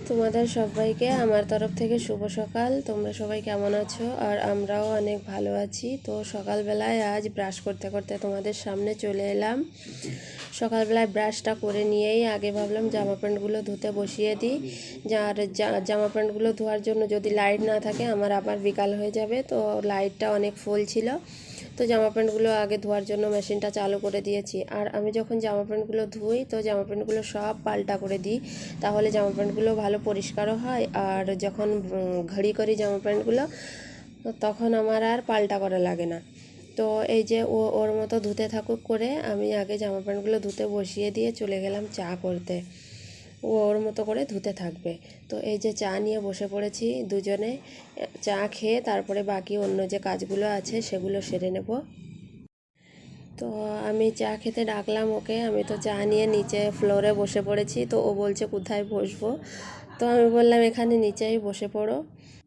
তোমাদের সবাইকে আমার তরফ থেকে শুভ সকাল। তোমরা সবাই কেমন আছো? আর আমরাও অনেক ভালো আছি। তো সকালবেলায় আজ ব্রাশ করতে করতে তোমাদের সামনে চলে এলাম। সকালবেলায় ব্রাশটা করে নিয়েই আগে ভাবলাম জামা প্যান্টগুলো ধুতে বসিয়ে দিই। আর জামা প্যান্টগুলো ধোয়ার জন্য যদি লাইট না থাকে আমার আবার বিকাল হয়ে যাবে। তো লাইটটা অনেক ফুল ছিল, তো জামা প্যান্টগুলো আগে ধোয়ার জন্য মেশিনটা চালু করে দিয়েছি। আর আমি যখন জামা প্যান্টগুলো ধুই তো জামা প্যান্টগুলো সব পাল্টা করে দিই, তাহলে জামা প্যান্টগুলো ভালো পরিষ্কারও হয়। আর যখন ঘড়ি করি জামা প্যান্টগুলো তখন আমার আর পাল্টা করা লাগে না। তো এই যে ওর মতো ধুতে থাকুক করে আমি আগে জামা প্যান্টগুলো ধুতে বসিয়ে দিয়ে চলে গেলাম চা করতে। ও ওর মতো করে ধুতে থাকবে। তো এই যে চা নিয়ে বসে পড়েছি দুজনে। চা খেয়ে তারপরে বাকি অন্য যে কাজগুলো আছে সেগুলো সেরে নেব। তো আমি চা খেতে ডাকলাম ওকে। আমি তো চা নিয়ে নিচে ফ্লোরে বসে পড়েছি। তো ও বলছে কোথায় বসবো, তো আমি বললাম এখানে নিচেই বসে পড়ো।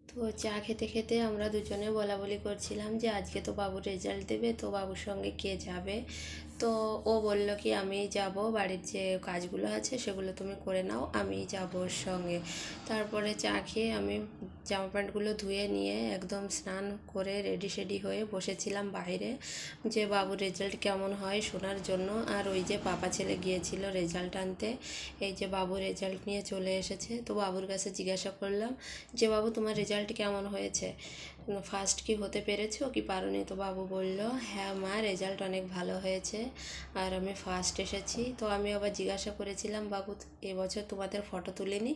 তো চা খেতে খেতে আমরা দুজনে বলা বলি করছিলাম যে আজকে তো বাবুর রেজাল্ট দেবে, তো বাবুর সঙ্গে কে যাবে। তো ও বলল কি আমি যাব, বাড়ির যে কাজগুলো আছে সেগুলো তুমি করে নাও, আমি যাব ওর সঙ্গে। তারপরে চা খেয়ে আমি জামা প্যান্টগুলো ধুয়ে নিয়ে একদম স্নান করে রেডি সেডি হয়ে বসেছিলাম বাইরে, যে বাবুর রেজাল্ট কেমন হয় শোনার জন্য। আর ওই যে পাপা ছেলে গিয়েছিল রেজাল্ট আনতে, এই যে বাবুর রেজাল্ট নিয়ে চলে এসেছে। তো বাবুর কাছে জিজ্ঞাসা করলাম যে বাবু তোমার রেজাল্ট কেমন হয়েছে, ফার্স্ট কি হতে পেরেছো কি পারোনি? তো বাবু বলল হ্যাঁ মা, রেজাল্ট অনেক ভালো হয়েছে আর আমি ফার্স্ট এসেছি। তো আমি আবার জিজ্ঞাসা করেছিলাম বাবু এবছর তোমাদের ফটো তুলিনি?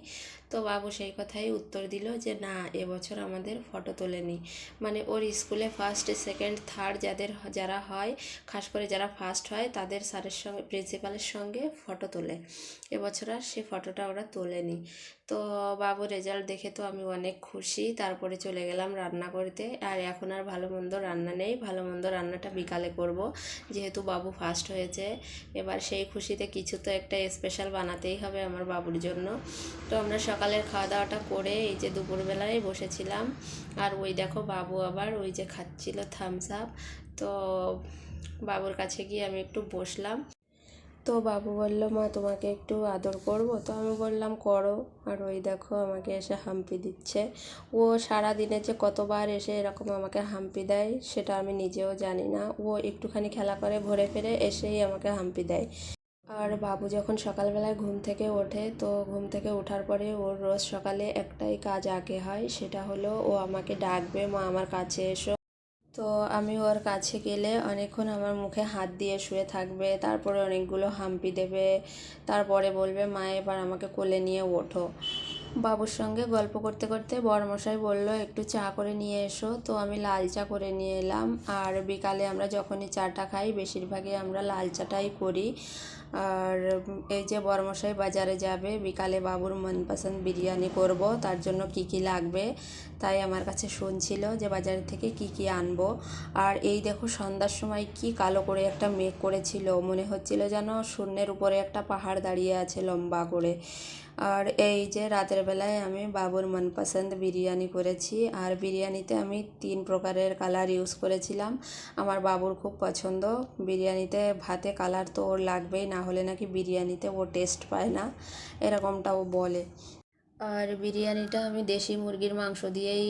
তো বাবু সেই কথাই উত্তর দিল যে না, এবছর আমাদের ফটো তোলেনি। মানে ওর স্কুলে ফার্স্ট সেকেন্ড থার্ড যারা হয়, খাস করে যারা ফার্স্ট হয় তাদের স্যারের সঙ্গে প্রিন্সিপালের সঙ্গে ফটো তোলে, এবছর আর সে ফটোটা ওরা তোলেনি। তো বাবু রেজাল্ট দেখে তো আমি অনেক খুশি। তারপরে চলে গেলাম রান্না করতে। আর এখন আর ভালো মন্দ রান্না নেই, ভালো মন্দ রান্নাটা বিকালে করব, যেহেতু বাবু ফার্স্ট হয়েছে। এবার সেই খুশিতে কিছু তো একটা স্পেশাল বানাতেই হবে আমার বাবুর জন্য। তো আমরা সকালের খাওয়া দাওয়াটা করে এই যে দুপুরবেলায় বসেছিলাম। আর ওই দেখো বাবু আবার ওই যে খাচ্ছিল থামস আপ। তো বাবুর কাছে গিয়ে আমি একটু বসলাম। তো বাবু বলল মা তোমাকে একটু আদর করব। তো আমি বললাম করো। আর ওই দেখো আমাকে এসে হাম্পি দিচ্ছে। ও সারা দিনে যে কতবার এসে এরকম আমাকে হাম্পি দেয় সেটা আমি নিজেও জানি না। ও একটুখানি খেলা করে ঘুরে ফিরে এসেই আমাকে হাম্পি দেয়। আর বাবু যখন সকালবেলায় ঘুম থেকে ওঠে, তো ঘুম থেকে ওঠার পরে ওর রোজ সকালে একটাই কাজ আগে হয়, সেটা হলো ও আমাকে ডাকবে মা আমার কাছে এসো। তো আমি ওর কাছে গেলে অনেকক্ষণ আমার মুখে হাত দিয়ে শুয়ে থাকবে, তারপরে অনেকগুলো হাম্পি দেবে, তারপরে বলবে মা এবার আমাকে কোলে নিয়ে ওঠো। বাবুর সঙ্গে গল্প করতে করতে বড়মশাই বলল একটু চা করে নিয়ে এসো। তো আমি লাল চা করে নিয়ে এলাম। আর বিকালে আমরা যখনই চাটা খাই বেশিরভাগই আমরা লাল চাটাই করি। আর এই যে বড়মশাই বাজারে যাবে, বিকালে বাবুর মনপসন্দ বিরিয়ানি করব, তার জন্য কি কি লাগবে তাই আমার কাছে শুনছিল যে বাজার থেকে কি কি আনবো। আর এই দেখো সন্ধ্যার সময় কি কালো করে একটা মেঘ করেছিল, মনে হচ্ছিল যেন শূন্যের উপরে একটা পাহাড় দাঁড়িয়ে আছে লম্বা করে। আর এই যে রাতের বেলায় আমি বাবুর মনপসন্দ বিরিয়ানি করেছি। আর বিরিয়ানিতে আমি 3 প্রকারের কালার ইউজ করেছিলাম। আমার বাবুর খুব পছন্দ বিরিয়ানিতে, ভাতে কালার তো ওর লাগবেই, না হলে নাকি বিরিয়ানিতে ও টেস্ট পায় না, এরকমটা ও বলে। আর বিরিয়ানিটা আমি দেশি মুরগির মাংস দিয়েই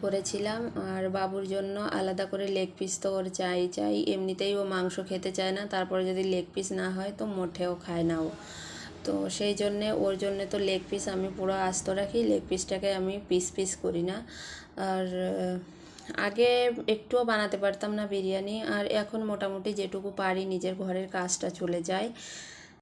করেছিলাম। আর বাবুর জন্য আলাদা করে লেগ পিস তো ওর চাই, এমনিতেই ও মাংস খেতে চায় না, তারপরে যদি লেগ পিস না হয় তো মোটেও খায় না ও। তো সেই জন্যে ওর জন্যে তো লেগ পিস আমি পুরো আস্ত রাখি, লেগ পিসটাকে আমি পিস পিস করি না। আর আগে একটুও বানাতে পারতাম না বিরিয়ানি, আর এখন মোটামুটি যেটুকু পারি নিজের ঘরের কাজটা চলে যায়।